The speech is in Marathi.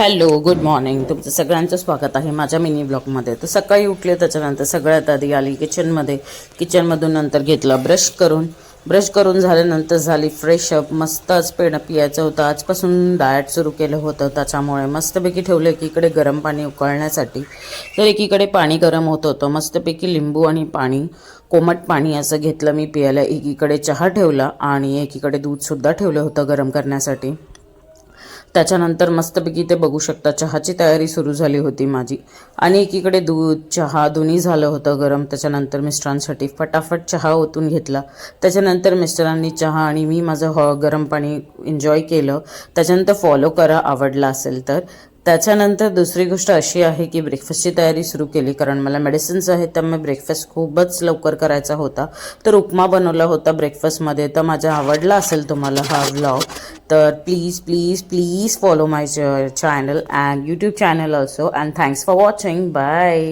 Hello good morning. तुमचं सगळ्यांचं स्वागत आहे माझ्या मिनी ब्लॉगमध्ये. तर सकाळी उठले, त्याच्यानंतर सगळ्यात आधी आली किचनमध्ये. किचनमधून नंतर घेतलं ब्रश करून झाल्यानंतर झाली फ्रेश अप. मस्तच पेढं पियायचं होतं. आजपासून डाएट सुरू केलं होतं, त्याच्यामुळे मस्तपैकी ठेवलं एकीकडे गरम पाणी उकळण्यासाठी. तर एकीकडे पाणी गरम होत होतं, मस्तपैकी लिंबू आणि पाणी, कोमट पाणी असं घेतलं मी पियायला. एकीकडे चहा ठेवला आणि एकीकडे दूधसुद्धा ठेवलं होतं गरम करण्यासाठी. त्याच्यानंतर मस्तपैकी ते बघू शकता चहाची तयारी सुरू झाली होती माझी. आणि एकीकडे दूध चहा दोन्ही झालं होतं गरम. त्याच्यानंतर मिस्टरांसाठी फटाफट चहा ओतून घेतला. त्याच्यानंतर मिस्टरांनी चहा आणि मी माझं गरम पाणी एन्जॉय केलं. त्याच्यानंतर फॉलो करा आवडला असेल तर. त्याच्यानंतर दुसरी गोष्ट अशी आहे की ब्रेकफास्टची तयारी सुरू केली, कारण मला मेडिसिन्स आहेत त्यामुळे ब्रेकफास्ट खूपच लवकर करायचा होता. तर उपमा बनवला होता ब्रेकफास्टमध्ये. तर माझा आवडला असेल तुम्हाला हा व्लॉग तर please please please follow my channel and YouTube channel also, and thanks for watching. Bye.